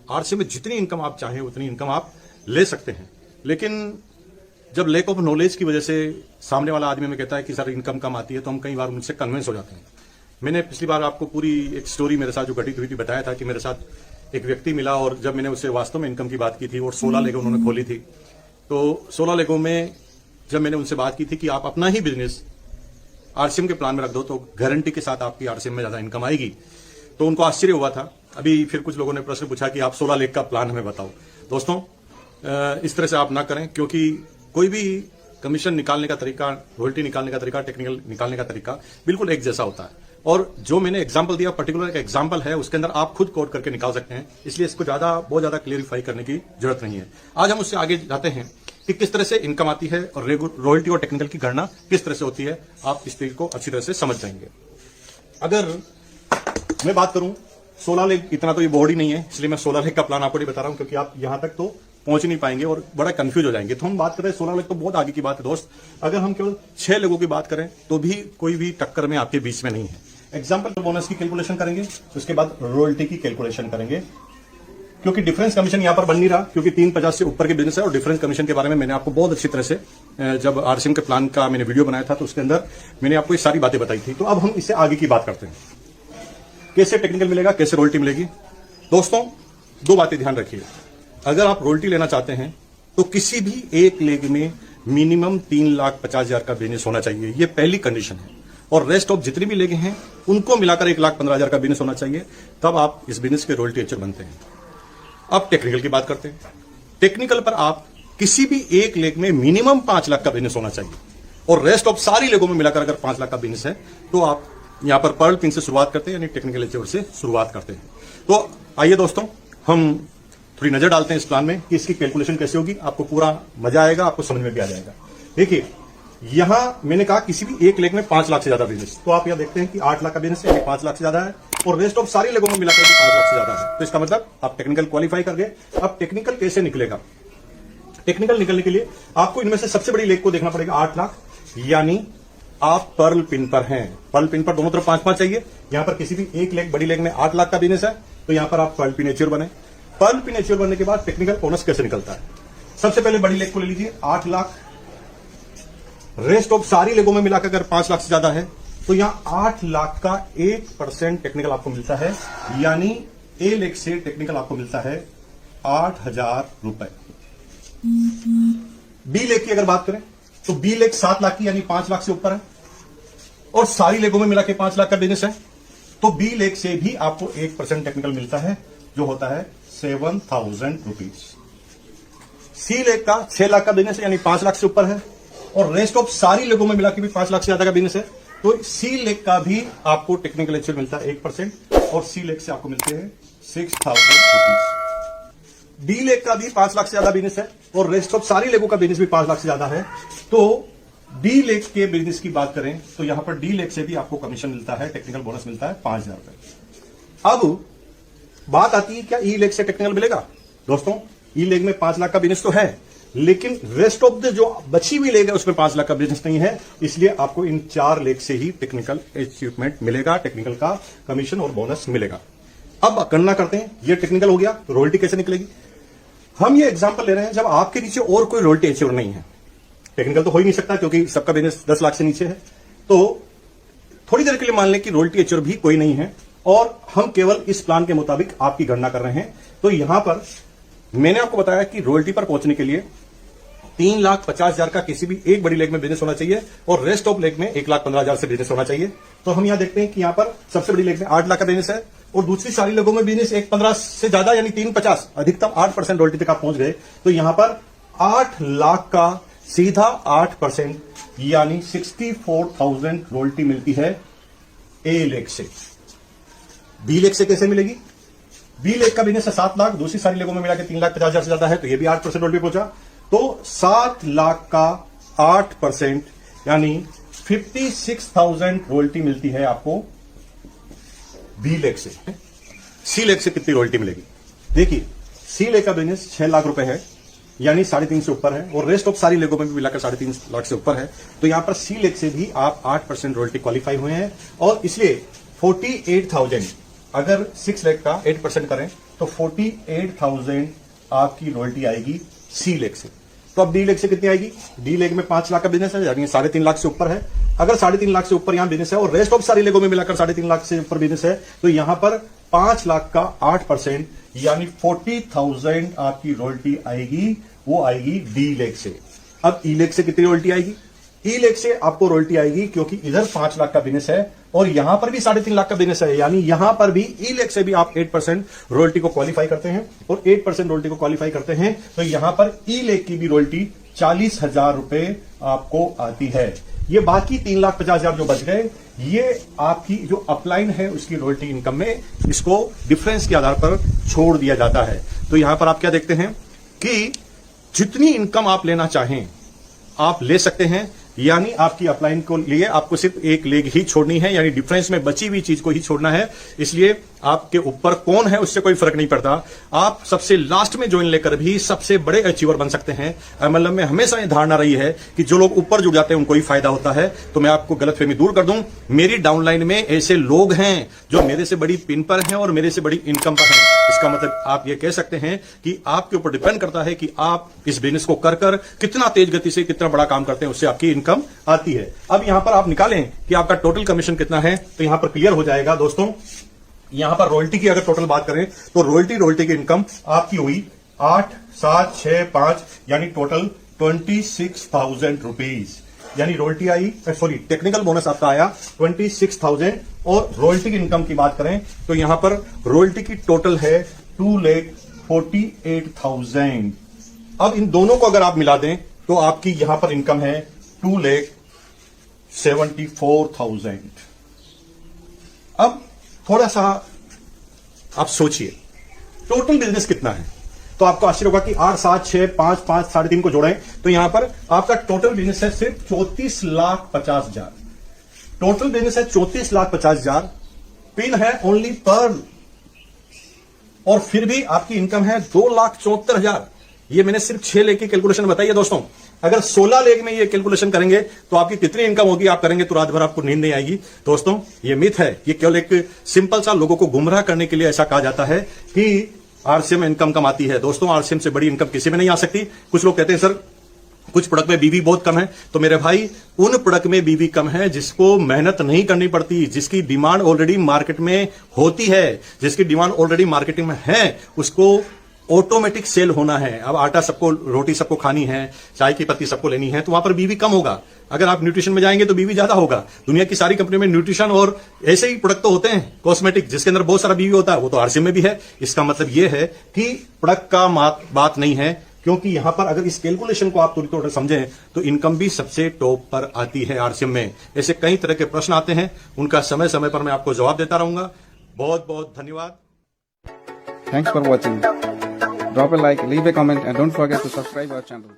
RC में जितनी income आप चाहें उतनी इनकम आप ले सकते हैं। लेकिन जब लैक ऑफ नॉलेज की वजह से सामने वाला आदमी में कहता है कि सर इनकम कम आती है, तो हम कई बार उनसे कन्विंस हो जाते हैं। मैंने पिछली बार आपको पूरी एक स्टोरी मेरे साथ जो घटित हुई थी बताया था कि मेरे साथ एक व्यक्ति मिला और जब मैंने उससे वास्तव में इनकम की बात की थी और 16 लेगों उन्होंने खोली थी, तो 16 लेगों में जब मैंने उनसे बात की थी कि आप अपना ही बिजनेस आरसीएम के प्लान में रख दो तो गारंटी के साथ आपकी आरसीएम में ज्यादा इनकम आएगी, तो उनको आश्चर्य हुआ था। अभी फिर कुछ लोगों ने प्रश्न पूछा कि आप 16 लाख का प्लान हमें बताओ। दोस्तों, इस तरह से आप ना करें, क्योंकि कोई भी कमीशन निकालने का तरीका, रॉयल्टी निकालने का तरीका, टेक्निकल निकालने का तरीका बिल्कुल एक जैसा होता है। और जो मैंने एग्जाम्पल दिया पर्टिकुलर एक एग्जाम्पल है, उसके अंदर आप खुद कोड करके निकाल सकते हैं, इसलिए इसको बहुत ज्यादा क्लियरिफाई करने की जरूरत नहीं है। आज हम उससे आगे जाते हैं कि किस तरह से इनकम आती है और रॉयल्टी और टेक्निकल की गणना किस तरह से होती है। आप इस तरीके को अच्छी तरह से समझ जाएंगे। अगर मैं बात करूं 16 लाख, इतना तो ये बोर्ड ही नहीं है, इसलिए मैं 16 लाख का प्लान आपको नहीं बता रहा हूं, क्योंकि आप यहां तक तो पहुंच नहीं पाएंगे और बड़ा कंफ्यूज हो जाएंगे। तो हम बात करें 16 लाख तो बहुत आगे की बात है दोस्त। अगर हम केवल 6 लोगों की बात करें तो भी कोई भी टक्कर में आपके बीच में नहीं है। एग्जाम्पल बोनस की कैलकुलेशन करेंगे, उसके बाद रॉयल्टी की कैलकुलेशन करेंगे, क्योंकि डिफरेंस कमीशन यहां पर बन नहीं रहा, क्योंकि 350 से ऊपर के बिजनेस है। और डिफरेंस कमीशन के बारे में मैंने आपको बहुत अच्छी तरह से जब आरसीएम के प्लान का मैंने वीडियो बनाया था तो उसके अंदर मैंने आपको ये सारी बातें बताई थी। तो अब हम इससे आगे की बात करते हैं, कैसे टेक्निकल मिलेगा, कैसे रॉयल्टी मिलेगी। दोस्तों, 2 बातें ध्यान रखिए। अगर आप रॉयल्टी लेना चाहते हैं तो किसी भी एक लेग में मिनिमम 3,50,000 का बिजनेस होना चाहिए, ये पहली कंडीशन है। और रेस्ट ऑफ जितनी भी लेगे हैं उनको मिलाकर 1,15,000 का बिजनेस होना चाहिए, तब आप इस बिजनेस के रॉयल्टी एचर बनते हैं। अब टेक्निकल की बात करते हैं। टेक्निकल पर आप किसी भी एक लेग में मिनिमम 5 लाख का बिजनेस होना चाहिए, और रेस्ट ऑफ सारी लेगों में मिलाकर अगर 5 लाख का बिजनेस है तो आप यहां पर पर्ल पिन से शुरुआत करते हैं, यानी टेक्निकल एचर से शुरुआत करते हैं। तो आइए दोस्तों, हम थोड़ी नजर डालते हैं इस प्लान में कि इसकी कैलकुलेशन कैसे होगी। आपको पूरा मजा आएगा, आपको समझ में भी आ जाएगा। देखिए, यहां मैंने कहा किसी भी एक लेग में 5 लाख से ज्यादा बिजनेस, तो आप यहां देखते हैं कि 8 लाख का बिजनेस है, 5 लाख से ज्यादा है, और रेस्ट ऑफ सारी लेगों में मिलाकर 5 लाख से ज्यादा है। तो इसका मतलब आप टेक्निकल क्वालिफाई कर गए। अब टेक्निकल कैसे निकलेगा? टेक्निकल निकलने के लिए आपको इनमें से सबसे बड़ी लेग को देखना पड़ेगा, 8 लाख, यानी आप पर्ल पिन पर हैं। पर्ल पिन पर दोनों तरफ 5-5 चाहिए। यहां पर किसी भी एक लेग, बड़ी लेग में 8 लाख का बिजनेस है, तो यहां पर आप पर्ल पिन एच्योर बने। पर्ल पिन एच्योर बनने के बाद टेक्निकल बोनस कैसे निकलता है? सबसे पहले बड़ी लेग को ले लीजिए, 8 लाख। रेस्ट ऑफ सारी लेगों में मिलाकर अगर 5 लाख से ज्यादा है तो यहां 8 लाख का 1% टेक्निकल आपको मिलता है, यानी ए लेग से टेक्निकल आपको मिलता है 8,000 रुपए। बी लेग की अगर बात करें तो बी लेग 7 लाख की, यानी 5 लाख से ऊपर है, और सारी लेगों में मिला के 5 लाख का बिजनेस है, तो बी लेग से भी आपको 1% टेक्निकल मिलता है, जो होता है 7,000 रुपीज। सी लेग का 6 लाख का बिजनेस है, यानी 5 लाख से ऊपर है, और रेस्ट ऑफ सारी लेगों में मिला के भी 5 लाख से ज्यादा का बिजनेस है, तो सी लेग का भी आपको टेक्निकल एच्योर मिलता है 1%, और सी लेग से आपको मिलते हैं 6,000 रुपीज। डी लेग का भी 5 लाख से ज्यादा बिजनेस है, और रेस्ट ऑफ सारी लेगों का बिजनेस भी 5 लाख से ज्यादा है, तो डी लेग के बिजनेस की बात करें तो यहां पर डी लेग से भी आपको कमीशन मिलता है, टेक्निकल बोनस मिलता है 5,000 रुपए। अब बात आती है, क्या ई लेग से टेक्निकल मिलेगा? दोस्तों, ई लेग में 5 लाख का बिजनेस तो है, लेकिन रेस्ट ऑफ द जो बची हुई लेग है उसमें 5 लाख का बिजनेस नहीं है, इसलिए आपको इन 4 लेग से ही टेक्निकल अचीवमेंट मिलेगा, टेक्निकल का कमीशन और बोनस मिलेगा। अब गणना करते हैं, ये टेक्निकल हो गया, तो रॉयल्टी कैसे निकलेगी? हम ये एग्जांपल ले रहे हैं जब आपके नीचे और कोई रॉयल्टी अचीवर नहीं है। टेक्निकल तो हो ही नहीं सकता, क्योंकि सबका बिजनेस 10 लाख से नीचे है। तो थोड़ी देर के लिए मान लें कि रॉयल्टी अचीवर भी कोई नहीं है, और हम केवल इस प्लान के मुताबिक आपकी गणना कर रहे हैं। तो यहां पर मैंने आपको बताया कि रॉयल्टी पर पहुंचने के लिए 3,50,000 का किसी भी एक बड़ी लेग में बिजनेस होना चाहिए, और रेस्ट ऑफ लेग में 1,15,000 से बिजनेस होना चाहिए। तो हम यहां देखते हैं कि यहां पर सबसे बड़ी लेग में 8 लाख का बिजनेस है, और दूसरी सारी लेगों में बिजनेस 1,15 से ज्यादा, यानी 3,50, अधिकतम 8% रॉयल्टी तक आप पहुंच गए। तो यहां पर 8 लाख का सीधा 8%, यानी 64,000 रॉयल्टी मिलती है ए लेग से। बी लेग से कैसे मिलेगी? बी लेग का बिजनेस है 7 लाख, दूसरी सारी लेगों में मिला के 3,50,000 से ज्यादा है, तो ये भी 8% रॉयल्टी पहुंचा। तो 7 लाख का 8%, यानी 56,000 रॉयल्टी मिलती है आपको बी लेग से। सी लेग से कितनी रॉयल्टी मिलेगी? देखिए, सी लेग का बिजनेस 6 लाख रुपए है, यानी 3.5 से ऊपर है, और रेस्ट ऑफ सारी लेगों में भी मिलाकर 3.5 लाख से ऊपर है, तो यहां पर सी लेग से भी आप 8% रॉयल्टी क्वालिफाई हुए हैं, और इसलिए 48,000 अगर 6 लाख का 8% करें तो 48,000 आपकी रॉयल्टी आएगी सी लेग से। तो अब डी लेग से कितनी आएगी? डी लेग में 5 लाख का बिजनेस है, यानी 3.5 लाख से ऊपर है। अगर 3.5 लाख से ऊपर यहां बिजनेस है और रेस्ट ऑफ सारी लेगों में मिलाकर 3.5 लाख से ऊपर बिजनेस है, तो यहां पर 5 लाख का 8% यानी 40,000 आपकी रॉयल्टी आएगी, वो आएगी डी लेग से। अब ई लेग से कितनी रॉयल्टी आएगी? ई लेग से आपको रॉयल्टी आएगी क्योंकि इधर 5 लाख का बिजनेस है और यहां पर भी 3.5 लाख का बिजनेस है, यानी यहां पर भी ई लेग से भी आप 8% रॉयल्टी को क्वालिफाई करते हैं और 8% रॉयल्टी को क्वालिफाई करते हैं, तो यहां पर ई लेग की भी रॉयल्टी 40,000 रुपए आपको आती है। ये बाकी 3,50,000 जो बच गए, ये आपकी जो अपलाइन है उसकी रॉयल्टी इनकम में इसको डिफरेंस के आधार पर छोड़ दिया जाता है। तो यहां पर आप क्या देखते हैं कि जितनी इनकम आप लेना चाहें आप ले सकते हैं, यानी आपकी अपलाइन को लिए आपको सिर्फ एक लेग ही छोड़नी है, यानी डिफरेंस में बची हुई चीज को ही छोड़ना है। इसलिए आपके ऊपर कौन है उससे कोई फर्क नहीं पड़ता। आप सबसे लास्ट में ज्वाइन लेकर भी सबसे बड़े अचीवर बन सकते हैं। एमएलएम में हमेशा ये धारणा रही है कि जो लोग ऊपर जुड़ जाते हैं उनको ही फायदा होता है। तो मैं आपको गलतफहमी दूर कर दूं, मेरी डाउनलाइन में ऐसे लोग हैं जो मेरे से बड़ी पिन पर हैं और मेरे से बड़ी इनकम पर हैं। इसका मतलब आप ये कह सकते हैं कि आपके ऊपर डिपेंड करता है कि आप इस बिजनेस को कर कर कितना तेज गति से कितना बड़ा काम करते हैं, उससे आपकी इनकम आती है। अब यहां पर आप निकालें कि आपका टोटल कमीशन कितना है, तो यहां पर क्लियर हो जाएगा दोस्तों। यहां पर रॉयल्टी की अगर टोटल बात करें तो रॉयल्टी की इनकम आपकी हुई 8, 7, 6, 5 यानी टोटल 26,000 रुपीज, यानी रॉयल्टी आई, सॉरी टेक्निकल बोनस आपका आया 26,000 और रॉयल्टी की इनकम की बात करें तो यहां पर रॉयल्टी की टोटल है 2,48,000। अब इन दोनों को अगर आप मिला दें तो आपकी यहां पर इनकम है 2,74,000। अब थोड़ा सा आप सोचिए टोटल बिजनेस कितना है, तो आपको आश्चर्य होगा कि 8, 7, 6, 5, 5, 3.5 को जोड़ें तो यहां पर आपका टोटल बिजनेस है सिर्फ 34,50,000। टोटल बिजनेस है 34,50,000, पिन है ओनली पर, और फिर भी आपकी इनकम है 2,74,000। ये मैंने सिर्फ 6 लेग की कैलकुलेशन बताई है दोस्तों। अगर 16 लेग में ये कैलकुलेशन करेंगे तो आपकी कितनी इनकम होगी आप करेंगे तो रात भर आपको नींद नहीं आएगी। दोस्तों ये मिथ है, ये केवल एक सिंपल सा लोगों को गुमराह करने के लिए ऐसा कहा जाता है कि आरसीएम इनकम कमाती है। दोस्तों आरसीएम से बड़ी इनकम किसी में नहीं आ सकती। कुछ लोग कहते हैं सर कुछ प्रोडक्ट में बीवी बहुत कम है, तो मेरे भाई उन प्रोडक्ट में बीवी कम है जिसको मेहनत नहीं करनी पड़ती, जिसकी डिमांड ऑलरेडी मार्केट में होती है, जिसकी डिमांड ऑलरेडी मार्केटिंग में है, उसको ऑटोमेटिक सेल होना है। अब आटा सबको, रोटी सबको खानी है, चाय की पत्ती सबको लेनी है, तो वहां पर बीवी कम होगा। अगर आप न्यूट्रिशन में जाएंगे तो बीवी ज्यादा होगा। दुनिया की सारी कंपनी में न्यूट्रिशन और ऐसे ही प्रोडक्ट तो होते हैं कॉस्मेटिक जिसके अंदर बहुत सारा बीवी होता है, वो तो आरसीएम में भी है। इसका मतलब ये है कि प्रोडक्ट का बात नहीं है, क्योंकि यहां पर अगर इस कैलकुलेशन को आप पूरी तौर से समझें तो इनकम भी सबसे टॉप पर आती है आरसीएम में। ऐसे कई तरह के प्रश्न आते हैं, उनका समय समय पर मैं आपको जवाब देता रहूंगा। बहुत बहुत धन्यवाद। Thanks for watching. Drop a like, leave a comment and don't forget to subscribe our channel.